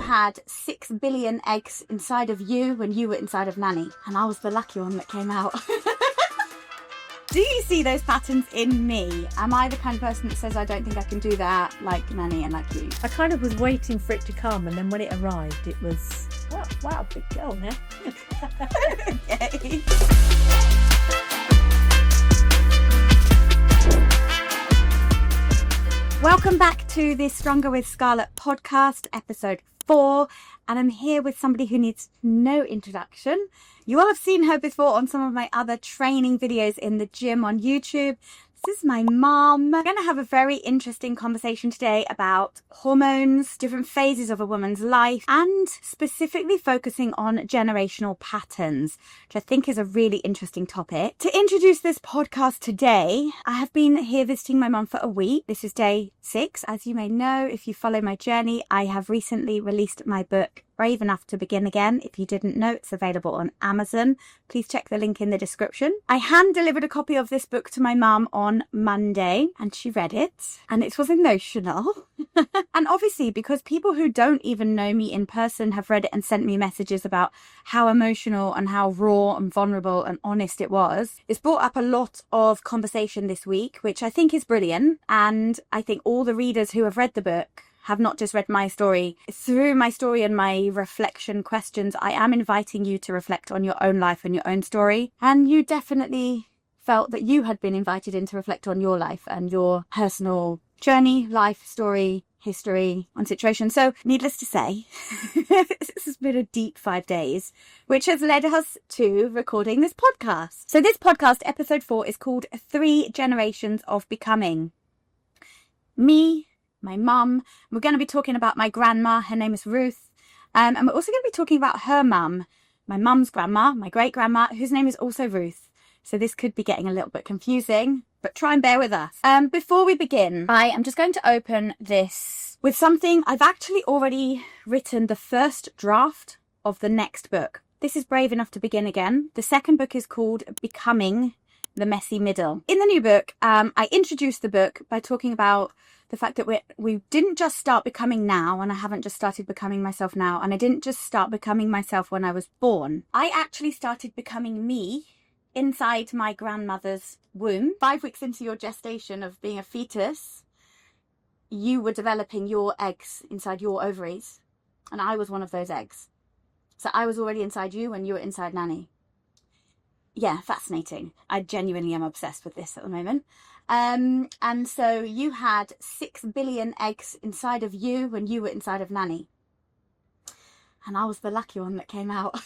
had 6 billion eggs inside of you when you were inside of Nanny, and I was the lucky one that came out. Do you see those patterns in me? Am I the kind of person that says I don't think I can do that, like Nanny and like you? I kind of was waiting for it to come, and then when it arrived, it was, oh, wow, big girl now. Okay. Welcome back to the Stronger with Scarlett podcast, episode 4. And I'm here with somebody who needs no introduction. You will have seen her before on some of my other training videos in the gym on YouTube. This is my mum. We're going to have a very interesting conversation today about hormones, different phases of a woman's life, and specifically focusing on generational patterns, which I think is a really interesting topic. To introduce this podcast today, I have been here visiting my mum for a week. This is day 6. As you may know, if you follow my journey, I have recently released my book, Brave Enough to Begin Again. If you didn't know, it's available on Amazon. Please check the link in the description. I hand delivered a copy of this book to my mum on Monday and she read it and it was emotional. And obviously, because people who don't even know me in person have read it and sent me messages about how emotional and how raw and vulnerable and honest it was, it's brought up a lot of conversation this week, which I think is brilliant. And I think all the readers who have read the book have not just read my story. Through my story and my reflection questions, I am inviting you to reflect on your own life and your own story. And you definitely felt that you had been invited in to reflect on your life and your personal journey, life, story, history, and situation. So needless to say, this has been a deep 5 days, which has led us to recording this podcast. So this podcast, episode 4, is called 3 Generations of Becoming. Me, my mum. We're going to be talking about my grandma. Her name is Ruth. And we're also going to be talking about her mum, my mum's grandma, my great grandma, whose name is also Ruth. So this could be getting a little bit confusing, but try and bear with us. Before we begin, I am just going to open this with something. I've actually already written the first draft of the next book. This is Brave Enough to Begin Again. The second book is called Becoming the Messy Middle. In the new book, I introduced the book by talking about the fact that we didn't just start becoming now, and I haven't just started becoming myself now, and I didn't just start becoming myself when I was born. I actually started becoming me inside my grandmother's womb. 5 weeks into your gestation of being a fetus, you were developing your eggs inside your ovaries, and I was one of those eggs. So I was already inside you when you were inside Nanny. Yeah, fascinating. I genuinely am obsessed with this at the moment. And so you had 6 billion eggs inside of you when you were inside of Nanny. And I was the lucky one that came out.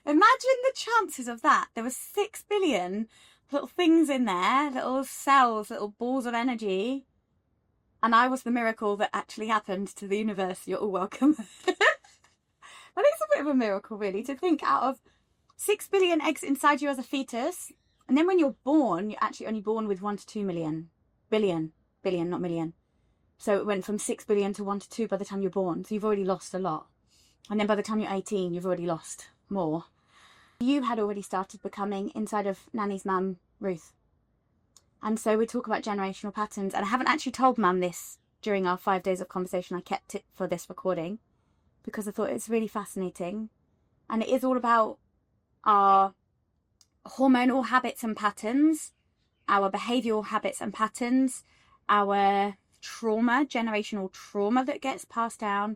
Imagine the chances of that. There were 6 billion little things in there, little cells, little balls of energy. And I was the miracle that actually happened to the universe. You're all welcome. I think it's a bit of a miracle, really, to think out of 6 billion eggs inside you as a fetus. And then when you're born, you're actually only born with 1 to 2 million. Billion, not million. So it went from 6 billion to 1 to 2 by the time you're born. So you've already lost a lot. And then by the time you're 18, you've already lost more. You had already started becoming inside of Nanny's mum, Ruth. And so we talk about generational patterns. And I haven't actually told mum this during our 5 days of conversation. I kept it for this recording because I thought it's really fascinating. And it is all about our hormonal habits and patterns, our behavioural habits and patterns, our trauma, generational trauma that gets passed down,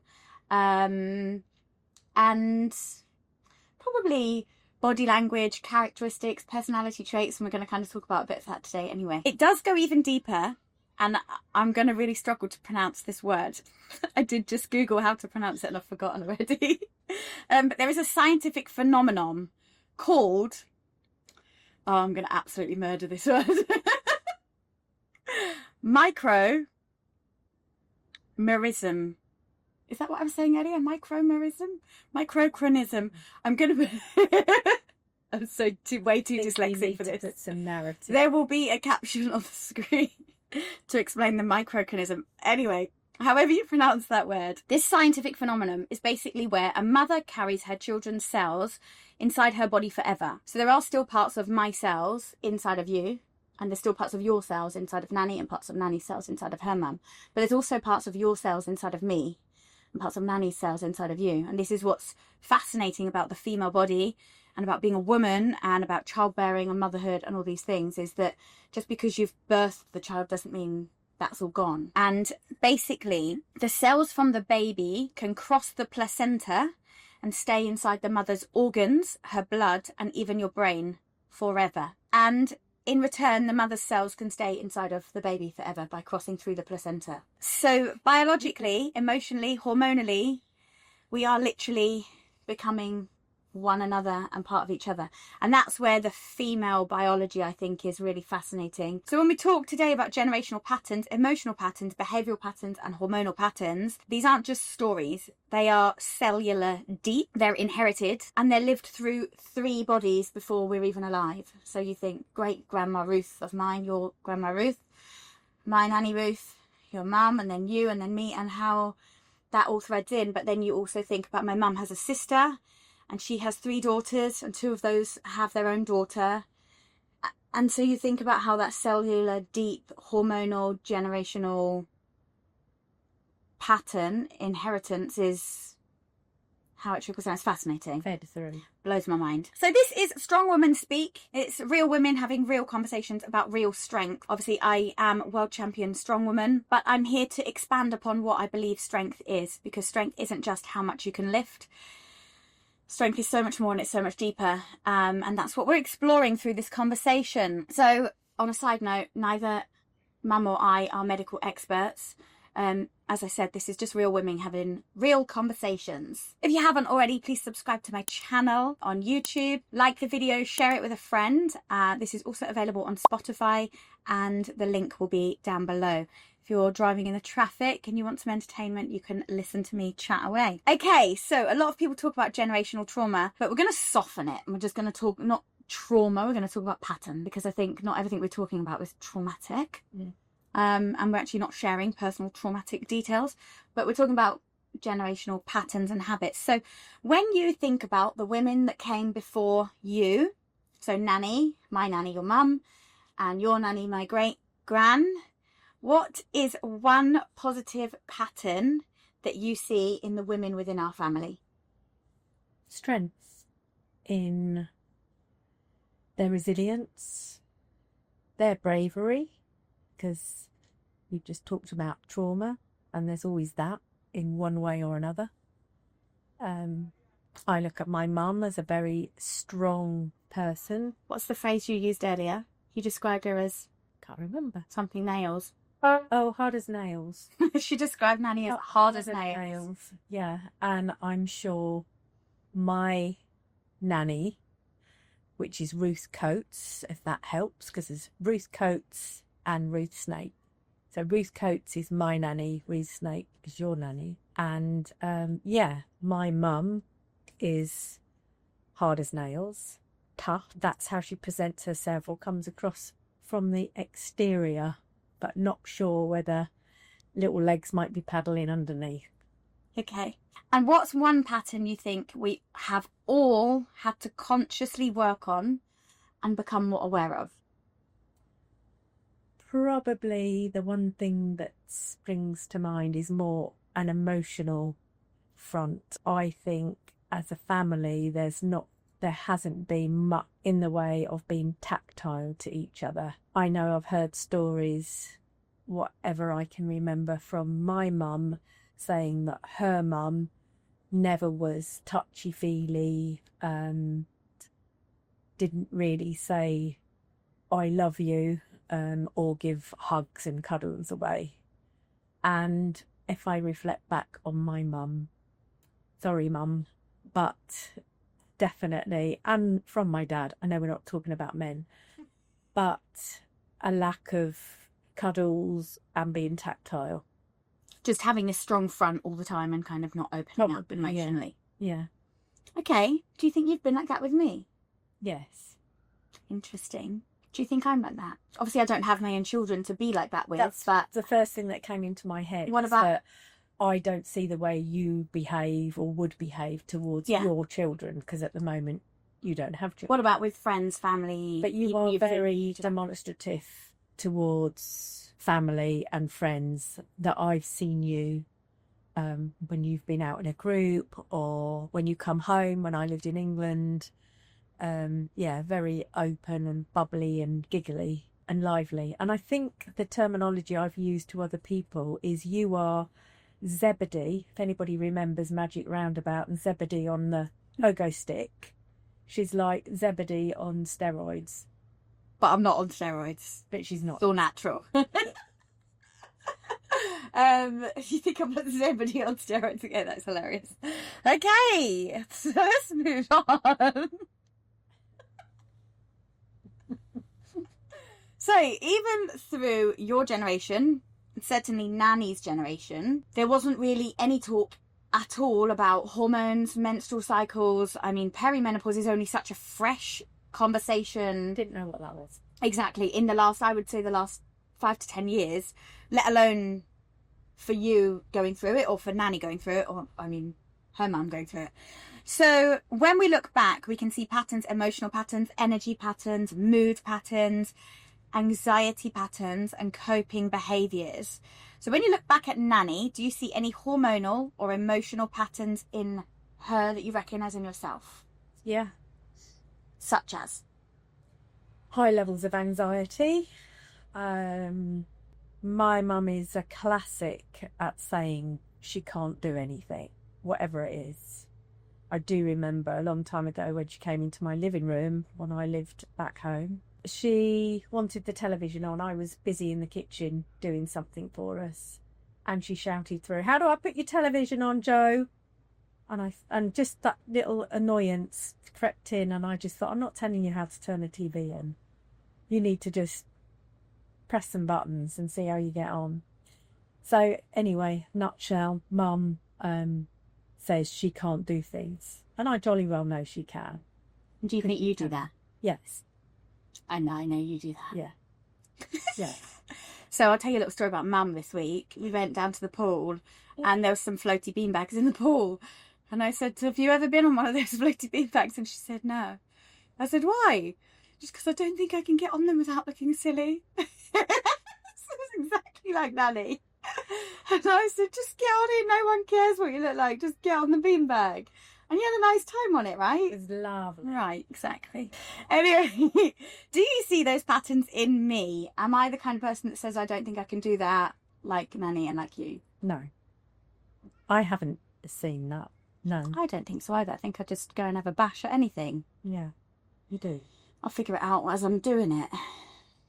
and probably body language, characteristics, personality traits, and we're going to kind of talk about a bit of that today anyway. It does go even deeper, and I'm going to really struggle to pronounce this word. I did just Google how to pronounce it and I've forgotten already. But there is a scientific phenomenon called... Oh, I'm going to absolutely murder this word. Microchimerism. Is that what I was saying earlier? Microchimerism. I'm going to... I'm so way too dyslexic for this. Put some narrative. There will be a caption on the screen to explain the microchimerism. Anyway, however you pronounce that word. This scientific phenomenon is basically where a mother carries her children's cells inside her body forever. So there are still parts of my cells inside of you, and there's still parts of your cells inside of Nanny and parts of Nanny's cells inside of her mum. But there's also parts of your cells inside of me. parts of nanny's cells inside of you. And this is what's fascinating about the female body and about being a woman and about childbearing and motherhood and all these things, is that just because you've birthed the child doesn't mean that's all gone. And basically, the cells from the baby can cross the placenta and stay inside the mother's organs, her blood, and even your brain forever. And in return, the mother's cells can stay inside of the baby forever by crossing through the placenta. So biologically, emotionally, hormonally, we are literally becoming one another and part of each other. And that's where the female biology, I think, is really fascinating. So when we talk today about generational patterns, emotional patterns, behavioral patterns, and hormonal patterns, these aren't just stories. They are cellular deep, they're inherited, and they're lived through 3 bodies before we're even alive. So you think great grandma Ruth of mine, your grandma Ruth, my nanny Ruth, your mum, and then you, and then me, and how that all threads in. But then you also think about my mum has a sister, and she has 3 daughters, and 2 of those have their own daughter. And so you think about how that cellular, deep, hormonal, generational pattern, inheritance, is how it trickles down. It's fascinating. Fed through. Blows my mind. So this is Strong Women Speak. It's real women having real conversations about real strength. Obviously, I am world champion strong woman, but I'm here to expand upon what I believe strength is, because strength isn't just how much you can lift. Strength is so much more, and it's so much deeper. And that's what we're exploring through this conversation. So on a side note, neither Mum or I are medical experts. As I said, this is just real women having real conversations. If you haven't already, please subscribe to my channel on YouTube, like the video, share it with a friend. This is also available on Spotify, and the link will be down below. If you're driving in the traffic and you want some entertainment, you can listen to me chat away. Okay, so a lot of people talk about generational trauma, but we're going to soften it. We're just going to talk, not trauma, we're going to talk about pattern, because I think not everything we're talking about is traumatic. Yeah. And we're actually not sharing personal traumatic details, but we're talking about generational patterns and habits. So when you think about the women that came before you, so nanny, my nanny, your mum, and your nanny, my great gran, what is one positive pattern that you see in the women within our family? Strength in their resilience, their bravery, because we just talked about trauma, and there's always that in one way or another. I look at my mum as a very strong person. What's the phrase you used earlier? You described her as... Can't remember. Something nails. Oh, hard as nails. She described Nanny as hard as nails. Yeah, and I'm sure my nanny, which is Ruth Coates, if that helps, because there's Ruth Coates and Ruth Snake. So Ruth Coates is my nanny, Ruth Snake is your nanny. And yeah, my mum is hard as nails, tough. That's how she presents herself or comes across from the exterior, but not sure whether little legs might be paddling underneath. Okay. And what's one pattern you think we have all had to consciously work on and become more aware of? Probably the one thing that springs to mind is more an emotional front. I think as a family, there hasn't been much in the way of being tactile to each other. I know I've heard stories, whatever I can remember, from my mum saying that her mum never was touchy-feely, didn't really say, I love you, or give hugs and cuddles away. And if I reflect back on my mum, sorry mum, but definitely, and from my dad, I know we're not talking about men, but a lack of cuddles and being tactile. Just having this strong front all the time and kind of not opening up emotionally. Yeah. Okay. Do you think you've been like that with me? Yes. Interesting. Do you think I'm like that? Obviously, I don't have my own children to be like that with. That's but the first thing that came into my head. What about... that I don't see the way you behave or would behave towards your children, because at the moment you don't have children. What about with friends, family? But you are very demonstrative towards family and friends, that I've seen you when you've been out in a group or when you come home. When I lived in England, very open and bubbly and giggly and lively. And I think the terminology I've used to other people is you are Zebedee, if anybody remembers Magic Roundabout and Zebedee on the pogo stick. She's like Zebedee on steroids. But I'm not on steroids. But she's not. It's all natural. You think I'm like Zebedee on steroids? Okay, that's hilarious. Okay, so let's move on. So even through your generation, certainly Nanny's generation, there wasn't really any talk at all about hormones, menstrual cycles. I mean, perimenopause is only such a fresh conversation. Didn't know what that was. Exactly. In the last 5 to 10 years, let alone for you going through it or for Nanny going through it, or I mean, her mum going through it. So when we look back, we can see patterns, emotional patterns, energy patterns, mood patterns, anxiety patterns, and coping behaviours. So when you look back at Nanny, do you see any hormonal or emotional patterns in her that you recognise in yourself? Yeah. Such as? High levels of anxiety. My mum is a classic at saying she can't do anything, whatever it is. I do remember a long time ago when she came into my living room when I lived back home. She wanted the television on. I was busy in the kitchen doing something for us. And she shouted through, "How do I put your television on, Joe?" And just that little annoyance crept in, and I just thought, I'm not telling you how to turn the TV in. You need to just press some buttons and see how you get on. So anyway, nutshell, Mum says she can't do things. And I jolly well know she can. Do you think you do that? Yes. I know you do that. Yeah. Yeah. So I'll tell you a little story about Mum this week. We went down to the pool and there was some floaty beanbags in the pool. And I said, "Have you ever been on one of those floaty beanbags?" And she said, "No." I said, "Why?" "Just because I don't think I can get on them without looking silly." This is exactly like Nanny. And I said, "Just get on it. No one cares what you look like. Just get on the beanbag." And you had a nice time on it, right? It's lovely. Right, exactly. Anyway, do you see those patterns in me? Am I the kind of person that says I don't think I can do that, like Nanny and like you? No. I haven't seen that. No. I don't think so either. I think I just go and have a bash at anything. Yeah, you do. I'll figure it out as I'm doing it.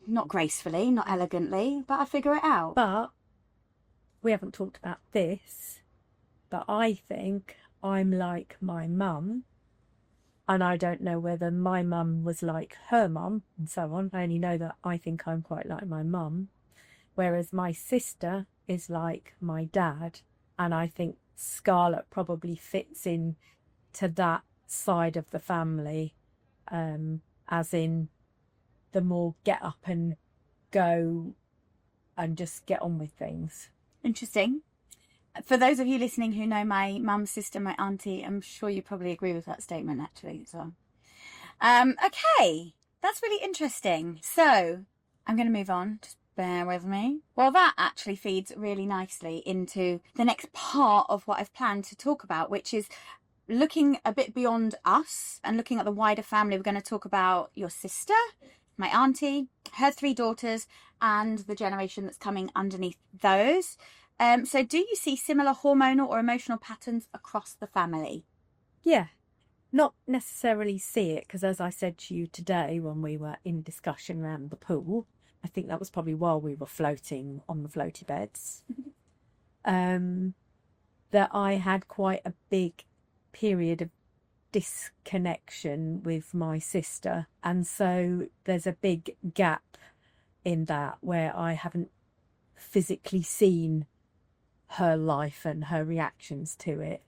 Not gracefully, not elegantly, but I figure it out. But we haven't talked about this, but I think I'm like my mum, and I don't know whether my mum was like her mum and so on. I only know that I think I'm quite like my mum, whereas my sister is like my dad, and I think Scarlett probably fits in to that side of the family, as in the more get up and go and just get on with things. Interesting. For those of you listening who know my mum, sister, my auntie, I'm sure you probably agree with that statement actually as well. Okay, that's really interesting. So I'm going to move on. Just bear with me. Well, that actually feeds really nicely into the next part of what I've planned to talk about, which is looking a bit beyond us and looking at the wider family. We're going to talk about your sister, my auntie, her 3 daughters, and the generation that's coming underneath those. So do you see similar hormonal or emotional patterns across the family? Yeah, not necessarily see it, because as I said to you today when we were in discussion around the pool, I think that was probably while we were floating on the floaty beds, that I had quite a big period of disconnection with my sister. And so there's a big gap in that where I haven't physically seen her life and her reactions to it,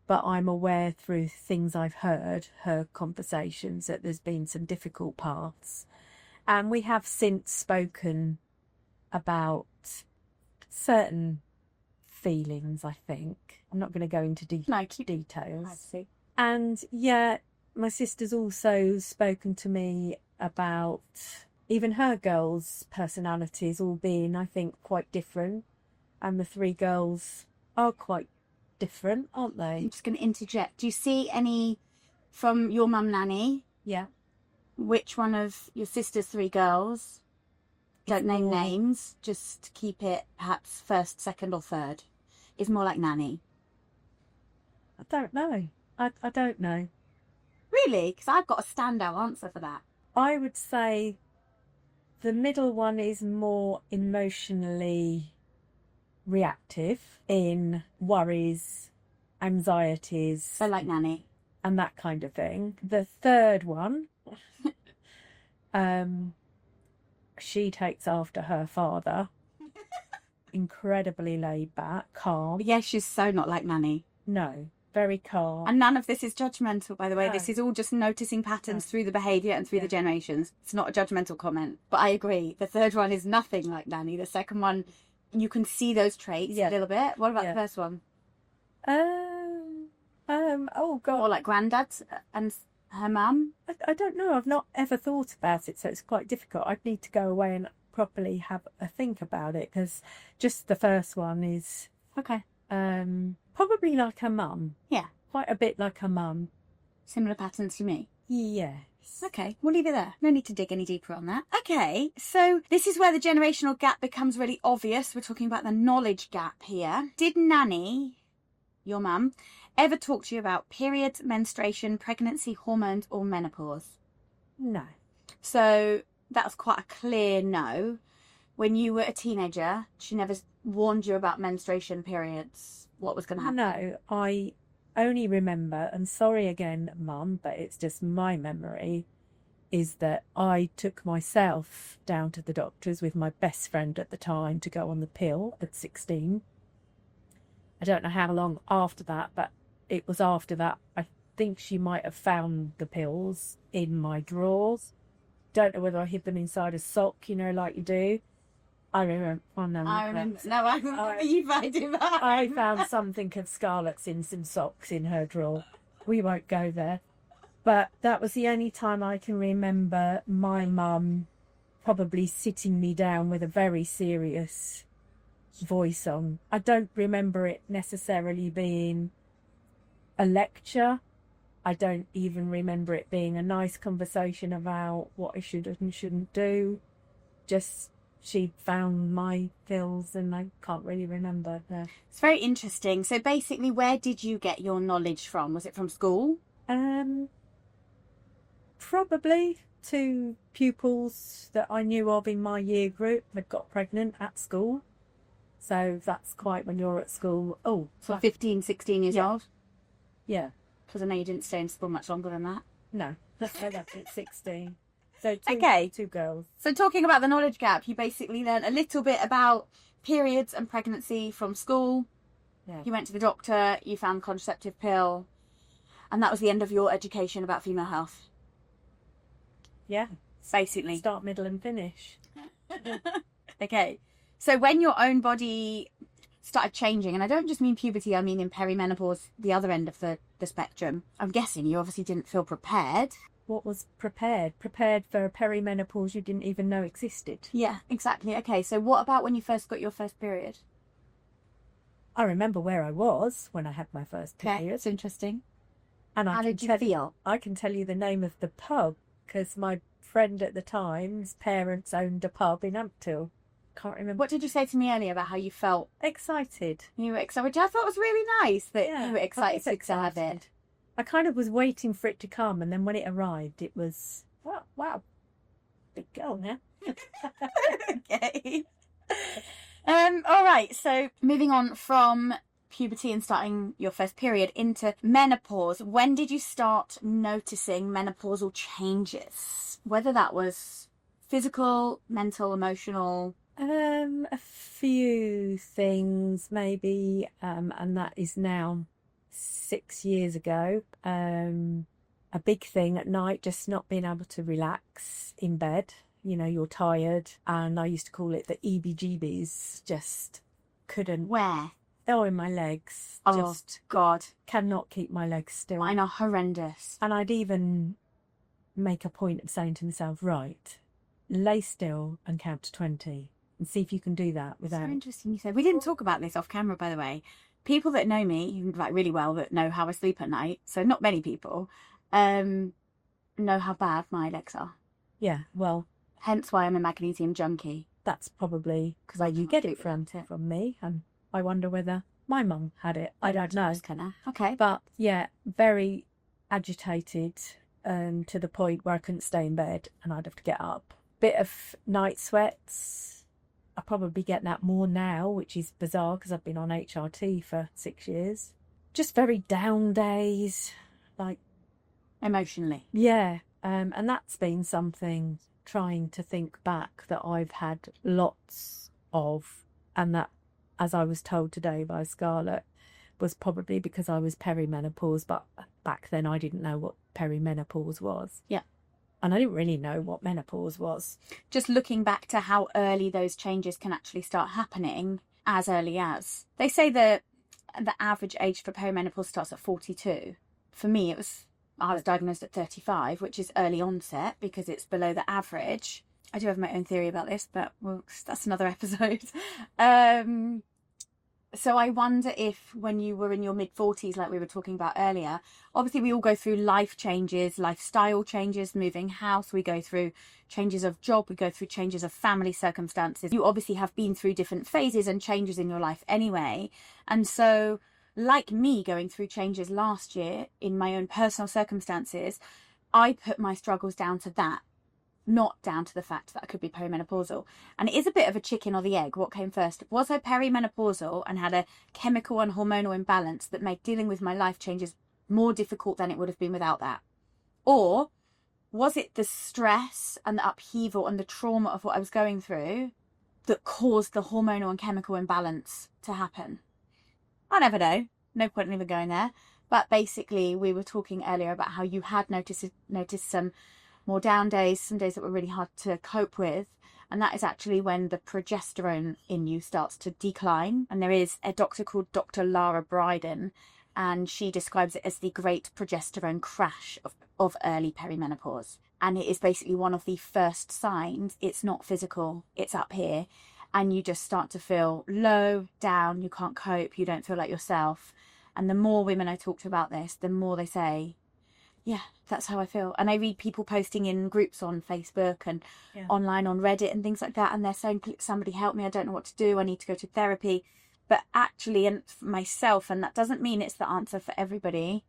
but I'm aware through things I've heard, her conversations, that there's been some difficult paths. And we have since spoken about certain feelings, I think. I'm not going to go into details. I see. And yeah, my sister's also spoken to me about even her girls' personalities all being, I think, quite different. And the 3 girls are quite different, aren't they? I'm just going to interject. Do you see any from your mum nanny? Yeah. Which one of your sister's 3 girls? Don't name names. Just keep it perhaps first, second, or third. Is more like nanny. I don't know. I don't know. Really? Because I've got a standout answer for that. I would say the middle one is more emotionally reactive in worries, anxieties. So like nanny. And that kind of thing. The third one, she takes after her father. Incredibly laid back, calm. Yes, she's so not like nanny. No, very calm. And none of this is judgmental, by the way. No. This is all just noticing patterns through the behaviour and through the generations. It's not a judgmental comment. But I agree. The third one is nothing like nanny. The second one, you can see those traits a little bit. What about the first one? Oh God. Or like granddad and her mum? I don't know. I've not ever thought about it, so it's quite difficult. I'd need to go away and properly have a think about it, because just the first one is okay. Probably like her mum. Yeah. Quite a bit like her mum. Similar patterns to me. Yes. Okay, we'll leave it there. No need to dig any deeper on that. Okay, so this is where the generational gap becomes really obvious. We're talking about the knowledge gap here. Did Nanny, your mum, ever talk to you about periods, menstruation, pregnancy, hormones, or menopause? No. So that was quite a clear no. When you were a teenager, she never warned you about menstruation, periods, what was going to happen? No, I only remember, and sorry again, Mum, but it's just my memory, is that I took myself down to the doctors with my best friend at the time to go on the pill at 16. I don't know how long after that, but it was after that. I think she might have found the pills in my drawers. Don't know whether I hid them inside a sock, you know, like you do. I remember. Oh, no, I remember. No, I remember you finding that. I found something of Scarlett's in some socks in her drawer. We won't go there. But that was the only time I can remember my mum probably sitting me down with a very serious voice on. I don't remember it necessarily being a lecture. I don't even remember it being a nice conversation about what I should and shouldn't do. Just she found my pills and I can't really remember. No. It's very interesting. So basically, where did you get your knowledge from? Was it from school? Probably 2 pupils that I knew of in my year group had got pregnant at school. So that's quite when you're at school. Oh, so 15, 16 years old? Yeah. Because I know you didn't stay in school much longer than that. No, I left at 16. So two girls. So talking about the knowledge gap, you basically learned a little bit about periods and pregnancy from school. Yeah. You went to the doctor, you found a contraceptive pill, and that was the end of your education about female health. Yeah. Basically. Start, middle and finish. Okay. So when your own body started changing, and I don't just mean puberty, I mean in perimenopause, the other end of the spectrum, I'm guessing you obviously didn't feel prepared. What was prepared? Prepared for a perimenopause you didn't even know existed. Yeah, exactly. Okay, so what about when you first got your first period? I remember where I was when I had my first period. Okay, that's interesting. And how did you feel? I can tell you the name of the pub, because my friend at the time's parents owned a pub in Ampthill. Can't remember. What did you say to me earlier about how you felt? Excited. You were excited, which I thought was really nice that you were excited to have it. I kind of was waiting for it to come, and then when it arrived, it was, oh, wow, big girl now. Okay. All right, so moving on from puberty and starting your first period into menopause, when did you start noticing menopausal changes? Whether that was physical, mental, emotional? A few things maybe, and that is now 6 years ago. A big thing at night, just not being able to relax in bed. You know, you're tired, and I used to call it the EBGBs. Just couldn't. Where? Oh, in my legs. Oh, just God. Cannot keep my legs still. Mine are horrendous. And I'd even make a point of saying to myself, right, lay still and count to 20 and see if you can do that without... So interesting you said. We didn't talk about this off camera, by the way, people that know me, like really well, that know how I sleep at night, so not many people, know how bad my legs are. Yeah, well, hence why I'm a magnesium junkie. That's probably where you get it from me, and I wonder whether my mum had it. I don't know. Okay. But yeah, very agitated, to the point where I couldn't stay in bed and I'd have to get up. Bit of night sweats. I probably get that more now, which is bizarre because I've been on HRT for 6 years. Just very down days, like emotionally. Yeah, and that's been something, trying to think back, that I've had lots of, and that, as I was told today by Scarlett, was probably because I was perimenopause, but back then I didn't know what perimenopause was. Yeah. And I didn't really know what menopause was. Just looking back to how early those changes can actually start happening, as early as. They say that the average age for perimenopause starts at 42. For me, I was diagnosed at 35, which is early onset because it's below the average. I do have my own theory about this, but that's another episode. So I wonder if when you were in your mid-40s, like we were talking about earlier, obviously we all go through life changes, lifestyle changes, moving house, we go through changes of job, we go through changes of family circumstances. You obviously have been through different phases and changes in your life anyway. And so, like me going through changes last year in my own personal circumstances, I put my struggles down to that, not down to the fact that I could be perimenopausal. And it is a bit of a chicken or the egg. What came first? Was I perimenopausal and had a chemical and hormonal imbalance that made dealing with my life changes more difficult than it would have been without that? Or was it the stress and the upheaval and the trauma of what I was going through that caused the hormonal and chemical imbalance to happen? I never know. No point in even going there. But basically, we were talking earlier about how you had noticed some more down days, some days that were really hard to cope with. And that is actually when the progesterone in you starts to decline. And there is a doctor called Dr. Lara Briden, and she describes it as the great progesterone crash of early perimenopause. And it is basically one of the first signs. It's not physical, it's up here. And you just start to feel low, down, you can't cope, you don't feel like yourself. And the more women I talk to about this, the more they say, yeah, that's how I feel. And I read people posting in groups on Facebook and online on Reddit and things like that. And they're saying, somebody help me, I don't know what to do, I need to go to therapy. But actually, and for myself, and that doesn't mean it's the answer for everybody,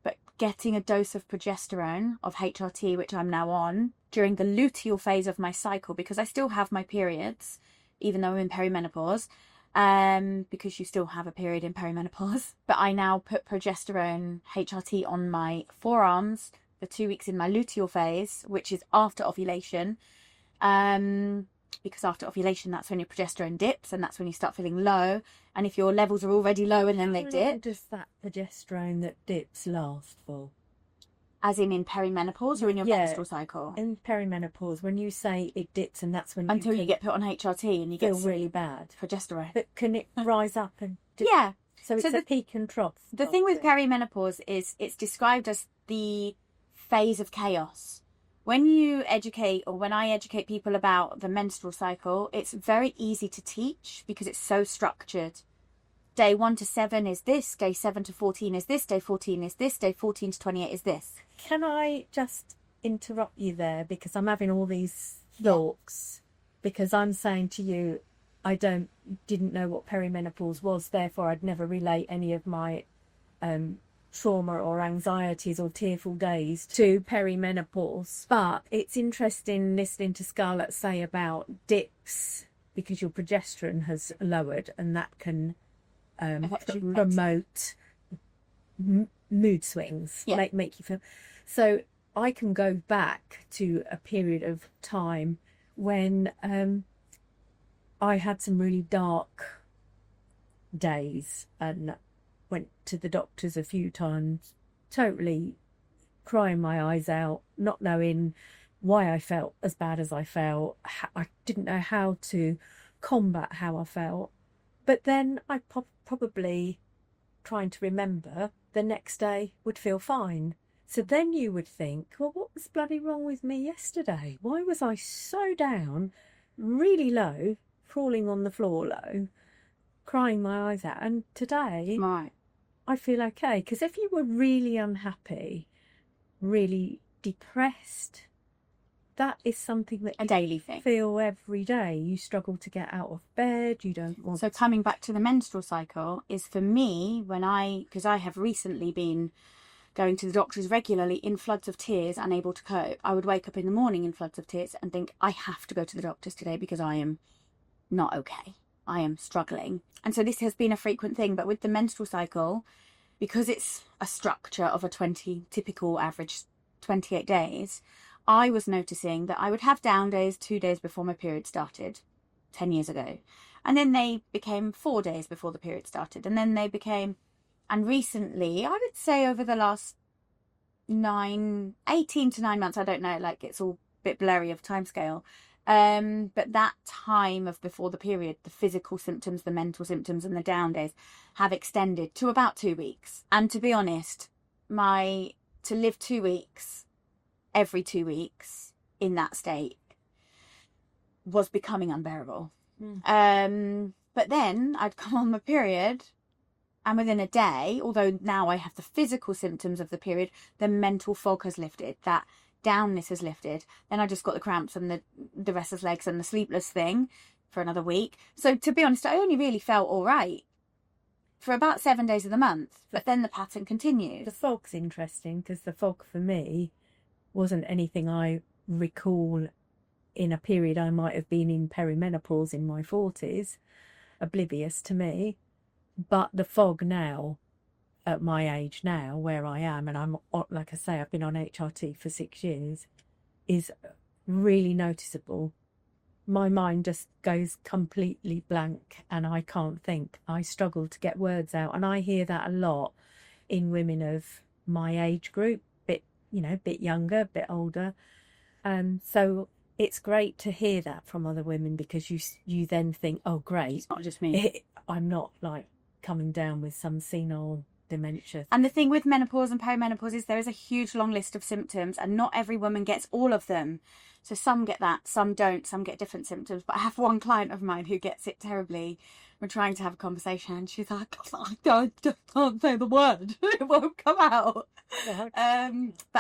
but getting a dose of progesterone, of HRT, which I'm now on, during the luteal phase of my cycle, because I still have my periods, even though I'm in perimenopause, because you still have a period in perimenopause. But I now put progesterone HRT on my forearms for 2 weeks in my luteal phase, which is after ovulation. Because after ovulation, that's when your progesterone dips, and that's when you start feeling low. And if your levels are already low and then they dip. How long does that progesterone that dips last for? As in perimenopause or in your menstrual cycle? In perimenopause, when you say it dips, and that's when until you get put on HRT and you feel really bad. Progesterone. But can it rise up and dip? Yeah. So it's a peak and trough. The thing with perimenopause is it's described as the phase of chaos. When you educate, or when I educate people about the menstrual cycle, it's very easy to teach because it's so structured. Day 1 to 7 is this, day 7 to 14 is this, day 14 is this, day 14 to 28 is this. Can I just interrupt you there, because I'm having all these thoughts, because I'm saying to you, I didn't know what perimenopause was, therefore I'd never relate any of my trauma or anxieties or tearful days to perimenopause. But it's interesting listening to Scarlett say about dips, because your progesterone has lowered, and that can promote mood swings, make you feel. So I can go back to a period of time when I had some really dark days and went to the doctors a few times, totally crying my eyes out, not knowing why I felt as bad as I felt. I didn't know how to combat how I felt. But then I probably, trying to remember, the next day would feel fine. So then you would think, well, what was bloody wrong with me yesterday? Why was I so down, really low, crawling on the floor low? crying my eyes out. And today, Right. I feel okay. Because if you were really unhappy, really depressed, that is something that A you daily thing. feel every day. You struggle to get out of bed. You don't want. So coming back to the menstrual cycle is for me because I have recently been going to the doctors regularly in floods of tears, unable to cope. I would wake up in the morning in floods of tears and think, I have to go to the doctors today because I am not okay. I am struggling. And so this has been a frequent thing. But with the menstrual cycle, because it's a structure of a typical average 28 days, I was noticing that I would have down days 2 days before my period started 10 years ago. And then they became 4 days before the period started. And then they became, and recently, I would say over the last 18 to 9 months, I don't know, like it's all a bit blurry of timescale. But that time of before the period, the physical symptoms, the mental symptoms and the down days have extended to about 2 weeks. And to be honest, to live 2 weeks, every 2 weeks in that state was becoming unbearable. But then I'd come on my period and within a day, although now I have the physical symptoms of the period, the mental fog has lifted, that downness has lifted. Then I just got the cramps and the restless legs and the sleepless thing for another week. So to be honest, I only really felt all right for about 7 days of the month, but then the pattern continues. The fog's interesting because the fog for me wasn't anything I recall in a period I might have been in perimenopause in my 40s, oblivious to me. But the fog now, at my age now, where I am, and I'm, like I say, I've been on HRT for 6 years, is really noticeable. My mind just goes completely blank and I can't think. I struggle to get words out. And I hear that a lot in women of my age group, bit younger, a bit older. So it's great to hear that from other women because you then think, oh, great. It's not just me. I'm not like coming down with some senile dementia. And the thing with menopause and perimenopause is there is a huge long list of symptoms and not every woman gets all of them. So some get that, some don't, some get different symptoms. But I have one client of mine who gets it terribly. We're trying to have a conversation and she's like, I can't say the word. It won't come out. But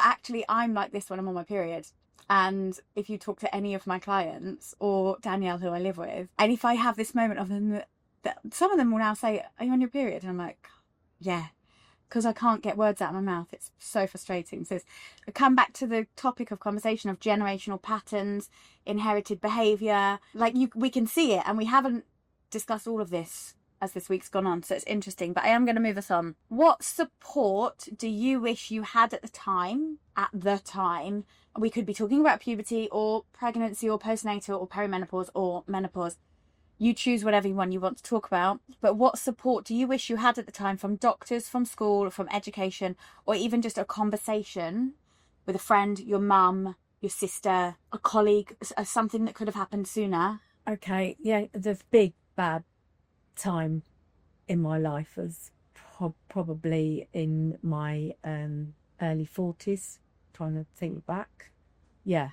actually I'm like this when I'm on my period. And if you talk to any of my clients or Danielle, who I live with, and if I have this moment of them, that some of them will now say, are you on your period? And I'm like, yeah, because I can't get words out of my mouth. It's so frustrating. So I come back to the topic of conversation of generational patterns, inherited behaviour. Like we can see it, and we haven't discussed all of this as this week's gone on. So it's interesting, but I am going to move us on. What support do you wish you had at the time? We could be talking about puberty or pregnancy or postnatal or perimenopause or menopause. You choose whatever one you want to talk about. But what support do you wish you had at the time from doctors, from school, from education, or even just a conversation with a friend, your mum, your sister, a colleague, something that could have happened sooner? Okay, yeah, the big bad time in my life was probably in my early 40s. Trying to think back. Yeah,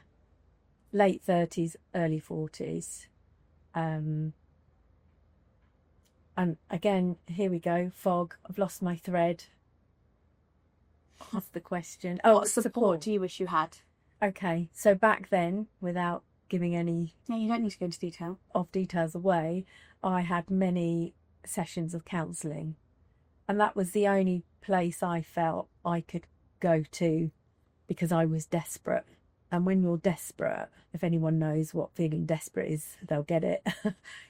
late 30s, early 40s. And again, here we go, fog. I've lost my thread. What's the question? Oh, what support do you wish you had? Okay, so back then, without giving any... Yeah, you don't need to go into detail. ...of details away, I had many sessions of counselling. And that was the only place I felt I could go to because I was desperate. And when you're desperate, if anyone knows what feeling desperate is, they'll get it.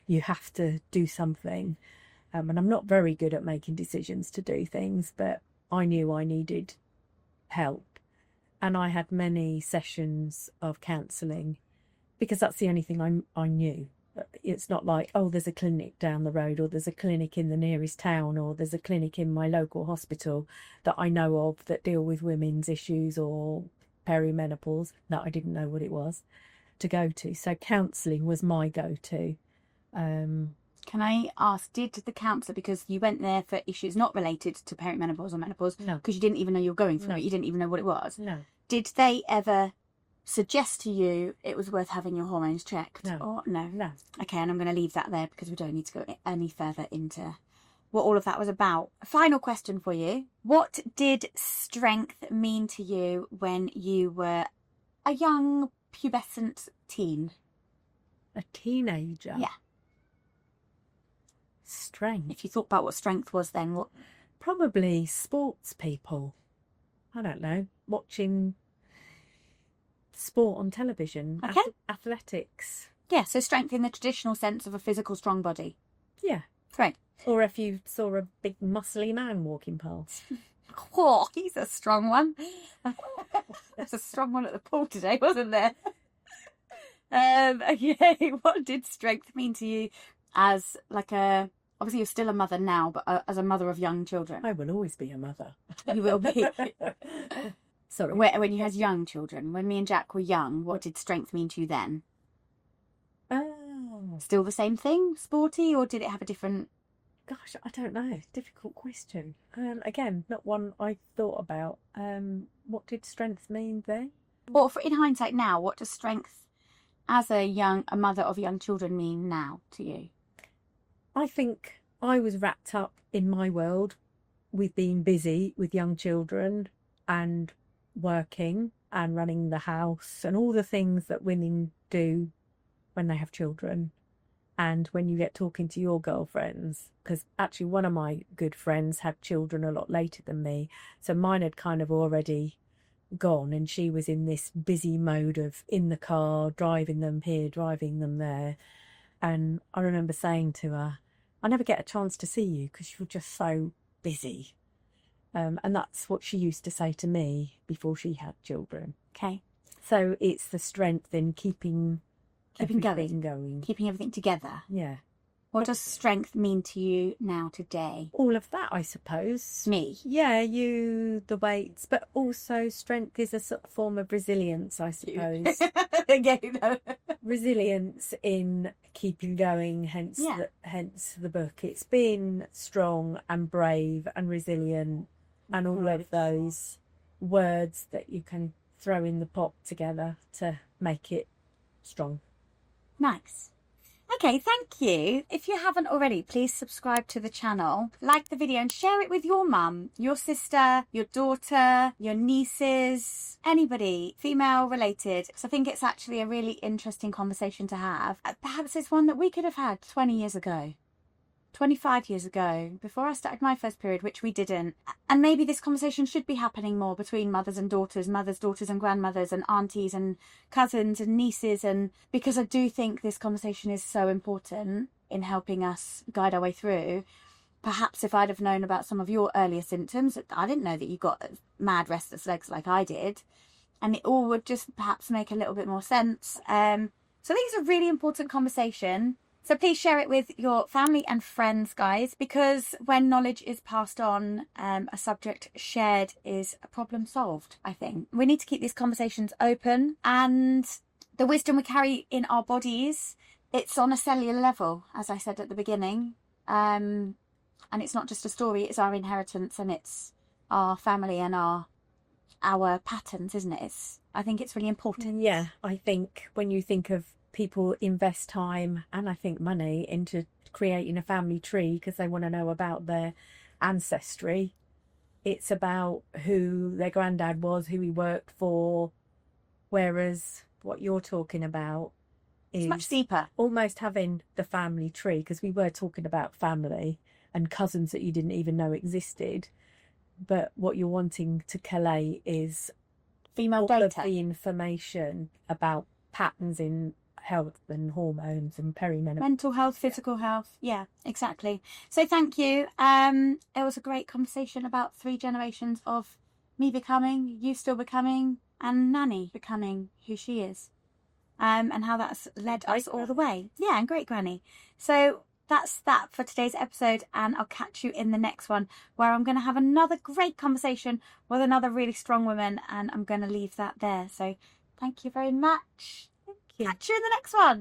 You have to do something. And I'm not very good at making decisions to do things, but I knew I needed help. And I had many sessions of counselling because that's the only thing I knew. It's not like, oh, there's a clinic down the road, or there's a clinic in the nearest town, or there's a clinic in my local hospital that I know of that deal with women's issues or perimenopause. No, I didn't know what it was to go to. So counselling was my go-to. Can I ask, did the counsellor, because you went there for issues not related to perimenopause or menopause, No, because you didn't even know you were going through it, you didn't even know what it was. no. Did they ever suggest to you it was worth having your hormones checked? No. Or no? No. Okay, and I'm going to leave that there because we don't need to go any further into what all of that was about. Final question for you. What did strength mean to you when you were a young pubescent teen? A teenager? Yeah. Strength? If you thought about what strength was then, what? Probably sports people. I don't know. Watching sport on television. Okay. Athletics. Yeah, so strength in the traditional sense of a physical strong body. Yeah. Great. Or if you saw a big muscly man walking past. Oh, he's a strong one. There's a strong one at the pool today, wasn't there? Okay, what did strength mean to you as like obviously you're still a mother now, but as a mother of young children? I will always be a mother. You will be. Sorry. When you had young children, when me and Jack were young, what did strength mean to you then? Oh. Still the same thing, sporty, or did it have a different... Gosh, I don't know. Difficult question. Again, not one I thought about. What did strength mean then? Or in hindsight now, what does strength as a mother of young children mean now to you? I think I was wrapped up in my world with being busy with young children and working and running the house and all the things that women do when they have children. And when you get talking to your girlfriends, because actually one of my good friends had children a lot later than me, so mine had kind of already gone, and she was in this busy mode of in the car, driving them here, driving them there. And I remember saying to her, I never get a chance to see you because you're just so busy. And that's what she used to say to me before she had children. Okay. So it's the strength in keeping going. Keeping everything together. Yeah. What does strength mean to you now today? All of that, I suppose. Me. Yeah, the weights, but also strength is a sort of form of resilience, I suppose. Resilience in keeping going, hence the book. It's being strong and brave and resilient and all of those words that you can throw in the pot together to make it strong. Nice. Okay, thank you. If you haven't already, please subscribe to the channel, like the video and share it with your mum, your sister, your daughter, your nieces, anybody female related. So I think it's actually a really interesting conversation to have. Perhaps it's one that we could have had 20 years ago. 25 years ago, before I started my first period, which we didn't. And maybe this conversation should be happening more between mothers and daughters, mothers, daughters and grandmothers and aunties and cousins and nieces. And because I do think this conversation is so important in helping us guide our way through. Perhaps if I'd have known about some of your earlier symptoms, I didn't know that you got mad restless legs like I did. And it all would just perhaps make a little bit more sense. So I think it's a really important conversation. So please share it with your family and friends, guys, because when knowledge is passed on, a subject shared is a problem solved, I think. We need to keep these conversations open, and the wisdom we carry in our bodies, it's on a cellular level, as I said at the beginning. And it's not just a story, it's our inheritance and it's our family and our patterns, isn't it? I think it's really important. Yeah, I think when you think of people invest time and I think money into creating a family tree because they want to know about their ancestry. It's about who their granddad was, who he worked for, whereas what you're talking about is it's much deeper. Almost having the family tree, because we were talking about family and cousins that you didn't even know existed, but what you're wanting to collate is female all data, of the information about patterns in health and hormones and perimenopause, mental health, physical health. Yeah, exactly. So thank you. It was a great conversation about 3 generations of me becoming, you still becoming, and Nanny becoming who she is, and how that's led us all the way. Yeah, and great granny. So that's that for today's episode, and I'll catch you in the next one where I'm going to have another great conversation with another really strong woman, and I'm going to leave that there. So thank you very much. Catch you in the next one.